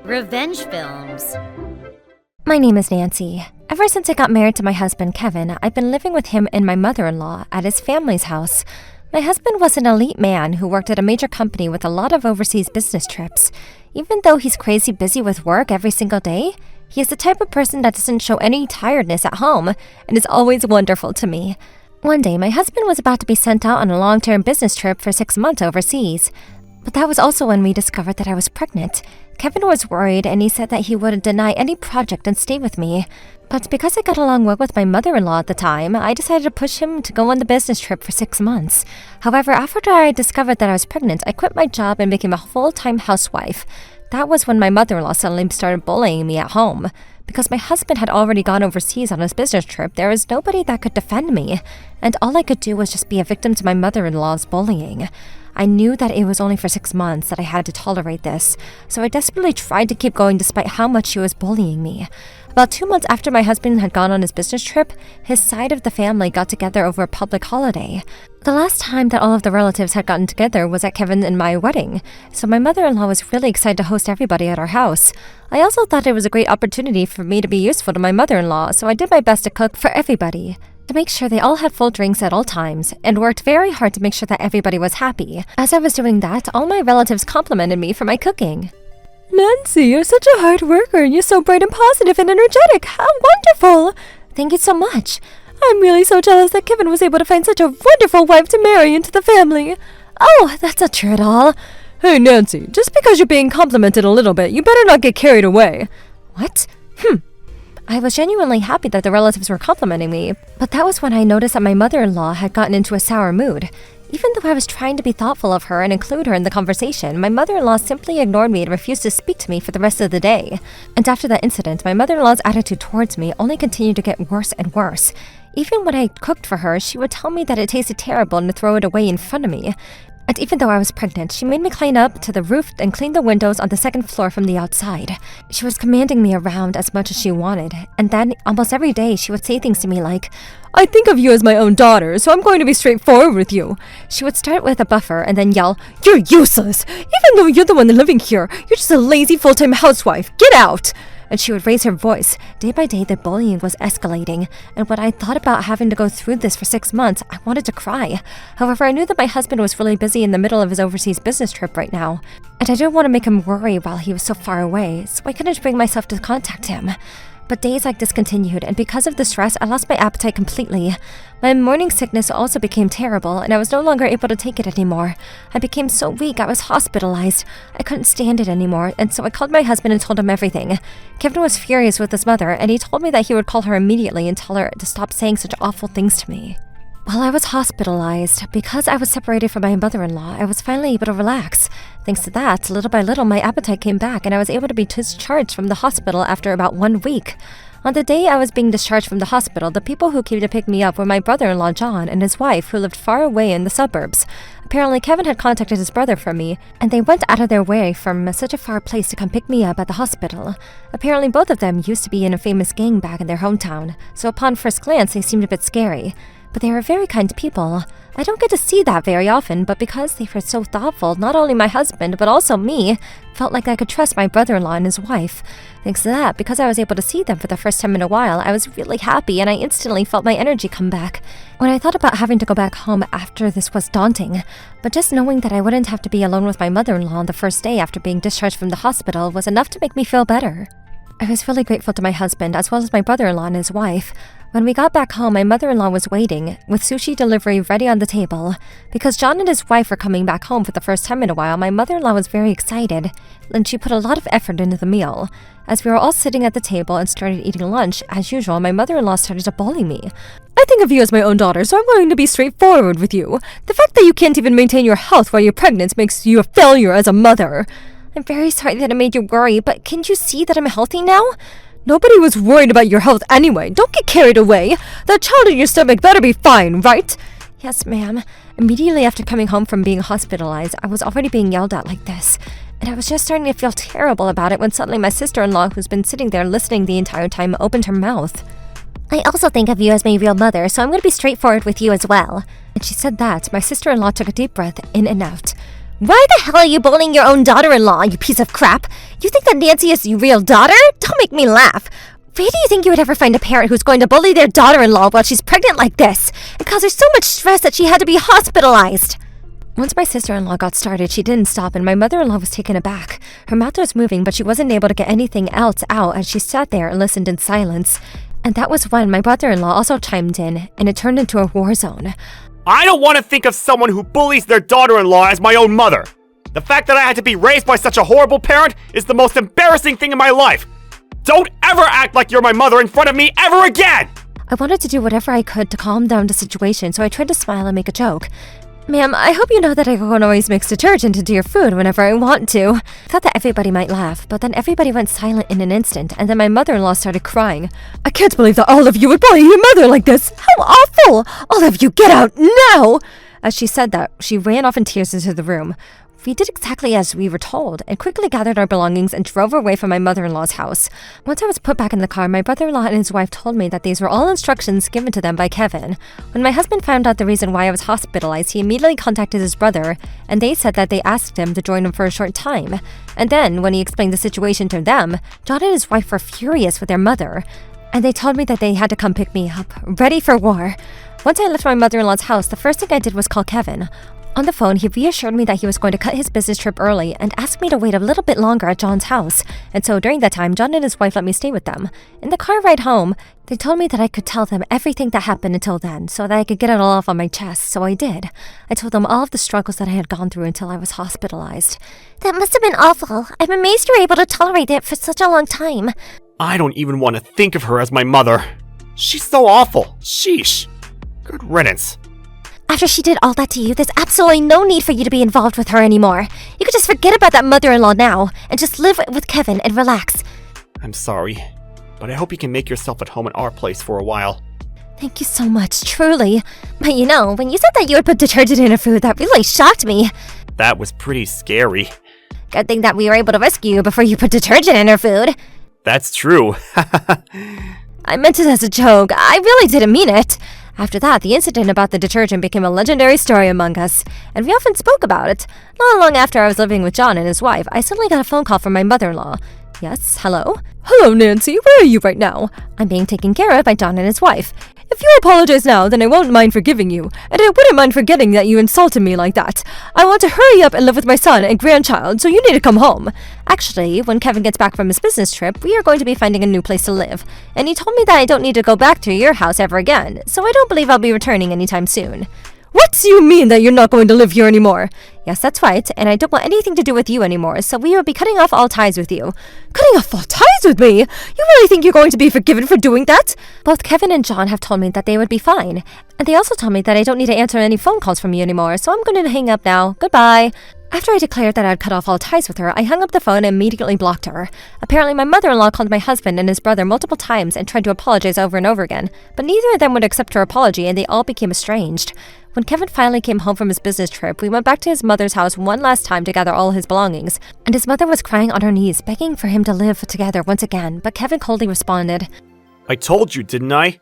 Revenge films. My name is Nancy. Ever since I got married to my husband, Kevin, I've been living with him and my mother-in-law at his family's house. My husband was an elite man who worked at a major company with a lot of overseas business trips. Even though he's crazy busy with work every single day, he is the type of person that doesn't show any tiredness at home and is always wonderful to me. One day, my husband was about to be sent out on a long-term business trip for 6 months overseas. But that was also when we discovered that I was pregnant. Kevin was worried and he said that he would deny any project and stay with me. But because I got along well with my mother-in-law at the time, I decided to push him to go on the business trip for 6 months. However, after I discovered that I was pregnant, I quit my job and became a full-time housewife. That was when my mother-in-law suddenly started bullying me at home. Because my husband had already gone overseas on his business trip, there was nobody that could defend me. And all I could do was just be a victim to my mother-in-law's bullying. I knew that it was only for 6 months that I had to tolerate this, so I desperately tried to keep going despite how much she was bullying me. About 2 months after my husband had gone on his business trip, his side of the family got together over a public holiday. The last time that all of the relatives had gotten together was at Kevin and my wedding, so my mother-in-law was really excited to host everybody at our house. I also thought it was a great opportunity for me to be useful to my mother-in-law, so I did my best to cook for everybody, to make sure they all had full drinks at all times, and worked very hard to make sure that everybody was happy. As I was doing that, all my relatives complimented me for my cooking. Nancy, you're such a hard worker and you're so bright and positive and energetic. How wonderful! Thank you so much. I'm really so jealous that Kevin was able to find such a wonderful wife to marry into the family. Oh, that's not true at all. Hey, Nancy, just because you're being complimented a little bit, you better not get carried away. What? I was genuinely happy that the relatives were complimenting me, but that was when I noticed that my mother-in-law had gotten into a sour mood. Even though I was trying to be thoughtful of her and include her in the conversation, my mother-in-law simply ignored me and refused to speak to me for the rest of the day. And after that incident, my mother-in-law's attitude towards me only continued to get worse and worse. Even when I cooked for her, she would tell me that it tasted terrible and to throw it away in front of me. And even though I was pregnant, she made me climb up to the roof and clean the windows on the second floor from the outside. She was commanding me around as much as she wanted, and then almost every day she would say things to me like, I think of you as my own daughter, so I'm going to be straightforward with you. She would start with a buffer and then yell, You're useless! Even though you're the one living here, you're just a lazy full-time housewife. Get out! And she would raise her voice. Day by day, the bullying was escalating, and when I thought about having to go through this for 6 months, I wanted to cry. However, I knew that my husband was really busy in the middle of his overseas business trip right now, and I didn't want to make him worry while he was so far away, so I couldn't bring myself to contact him. But days like this continued, and because of the stress, I lost my appetite completely. My morning sickness also became terrible, and I was no longer able to take it anymore. I became so weak, I was hospitalized. I couldn't stand it anymore, and so I called my husband and told him everything. Kevin was furious with his mother, and he told me that he would call her immediately and tell her to stop saying such awful things to me. While I was hospitalized, because I was separated from my mother-in-law, I was finally able to relax. Thanks to that, little by little, my appetite came back and I was able to be discharged from the hospital after about 1 week. On the day I was being discharged from the hospital, the people who came to pick me up were my brother-in-law John and his wife, who lived far away in the suburbs. Apparently, Kevin had contacted his brother for me, and they went out of their way from such a far place to come pick me up at the hospital. Apparently, both of them used to be in a famous gang back in their hometown, so upon first glance, they seemed a bit scary. But they were very kind people. I don't get to see that very often, but because they were so thoughtful, not only my husband, but also me, felt like I could trust my brother-in-law and his wife. Thanks to that, because I was able to see them for the first time in a while, I was really happy and I instantly felt my energy come back. When I thought about having to go back home after this was daunting, but just knowing that I wouldn't have to be alone with my mother-in-law on the first day after being discharged from the hospital was enough to make me feel better. I was really grateful to my husband as well as my brother-in-law and his wife. When we got back home, my mother-in-law was waiting, with sushi delivery ready on the table. Because John and his wife were coming back home for the first time in a while, my mother-in-law was very excited, and she put a lot of effort into the meal. As we were all sitting at the table and started eating lunch, as usual, my mother-in-law started to bully me. I think of you as my own daughter, so I'm going to be straightforward with you. The fact that you can't even maintain your health while you're pregnant makes you a failure as a mother. I'm very sorry that I made you worry, but can't you see that I'm healthy now? Nobody was worried about your health anyway. Don't get carried away. That child in your stomach better be fine, right? Yes, ma'am. Immediately after coming home from being hospitalized, I was already being yelled at like this. And I was just starting to feel terrible about it when suddenly my sister-in-law, who's been sitting there listening the entire time, opened her mouth. I also think of you as my real mother, so I'm going to be straightforward with you as well. And she said that, my sister-in-law took a deep breath in and out. Why the hell are you bullying your own daughter-in-law, you piece of crap? You think that Nancy is your real daughter? Don't make me laugh. Where do you think you would ever find a parent who's going to bully their daughter-in-law while she's pregnant like this? It caused her so much stress that she had to be hospitalized. Once my sister-in-law got started, she didn't stop, and my mother-in-law was taken aback. Her mouth was moving, but she wasn't able to get anything else out as she sat there and listened in silence. And that was when my brother-in-law also chimed in, and it turned into a war zone. I don't want to think of someone who bullies their daughter-in-law as my own mother. The fact that I had to be raised by such a horrible parent is the most embarrassing thing in my life. Don't ever act like you're my mother in front of me ever again! I wanted to do whatever I could to calm down the situation, so I tried to smile and make a joke. Ma'am, I hope you know that I can always mix detergent into your food whenever I want to. I thought that everybody might laugh, but then everybody went silent in an instant, and then my mother-in-law started crying. I can't believe that all of you would bully your mother like this! How awful! All of you get out now! As she said that, she ran off in tears into the room. We did exactly as we were told, and quickly gathered our belongings and drove away from my mother-in-law's house. Once I was put back in the car, my brother-in-law and his wife told me that these were all instructions given to them by Kevin. When my husband found out the reason why I was hospitalized, he immediately contacted his brother, and they said that they asked him to join them for a short time. And then, when he explained the situation to them, John and his wife were furious with their mother, and they told me that they had to come pick me up, ready for war. Once I left my mother-in-law's house, the first thing I did was call Kevin. On the phone, he reassured me that he was going to cut his business trip early and asked me to wait a little bit longer at John's house. And so during that time, John and his wife let me stay with them. In the car ride home, they told me that I could tell them everything that happened until then, so that I could get it all off on my chest, so I did. I told them all of the struggles that I had gone through until I was hospitalized. That must have been awful. I'm amazed you were able to tolerate it for such a long time. I don't even want to think of her as my mother. She's so awful. Sheesh. Good riddance. After she did all that to you, there's absolutely no need for you to be involved with her anymore. You could just forget about that mother-in-law now, and just live with Kevin and relax. I'm sorry, but I hope you can make yourself at home at our place for a while. Thank you so much, truly. But you know, when you said that you would put detergent in her food, that really shocked me. That was pretty scary. Good thing that we were able to rescue you before you put detergent in her food. That's true. I meant it as a joke. I really didn't mean it. After that, the incident about the detergent became a legendary story among us, and we often spoke about it. Not long after I was living with John and his wife, I suddenly got a phone call from my mother-in-law. Yes, hello? Hello, Nancy. Where are you right now? I'm being taken care of by John and his wife. If you apologize now, then I won't mind forgiving you, and I wouldn't mind forgetting that you insulted me like that. I want to hurry up and live with my son and grandchild, so you need to come home. Actually, when Kevin gets back from his business trip, we are going to be finding a new place to live. And he told me that I don't need to go back to your house ever again, so I don't believe I'll be returning anytime soon. What do you mean that you're not going to live here anymore? Yes, that's right, and I don't want anything to do with you anymore, so we will be cutting off all ties with you. Cutting off all ties with me? You really think you're going to be forgiven for doing that? Both Kevin and John have told me that they would be fine, and they also told me that I don't need to answer any phone calls from you anymore, so I'm going to hang up now. Goodbye. After I declared that I'd cut off all ties with her, I hung up the phone and immediately blocked her. Apparently, my mother-in-law called my husband and his brother multiple times and tried to apologize over and over again, but neither of them would accept her apology, and they all became estranged. When Kevin finally came home from his business trip, we went back to his mother's house one last time to gather all his belongings, and his mother was crying on her knees, begging for him to live together once again, but Kevin coldly responded, I told you, didn't I?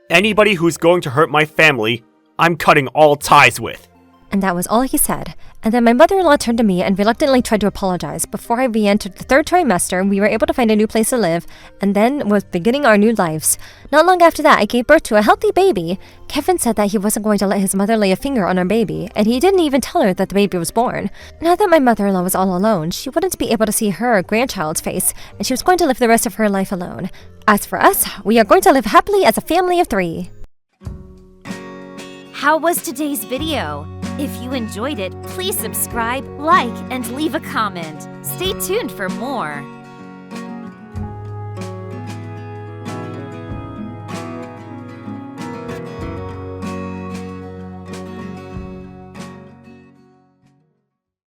Anybody who's going to hurt my family, I'm cutting all ties with. And that was all he said. And then my mother-in-law turned to me and reluctantly tried to apologize. Before I re-entered the third trimester, we were able to find a new place to live, and then was beginning our new lives. Not long after that, I gave birth to a healthy baby. Kevin said that he wasn't going to let his mother lay a finger on our baby, and he didn't even tell her that the baby was born. Now that my mother-in-law was all alone, she wouldn't be able to see her grandchild's face, and she was going to live the rest of her life alone. As for us, we are going to live happily as a family of 3. How was today's video? If you enjoyed it, please subscribe, like, and leave a comment. Stay tuned for more.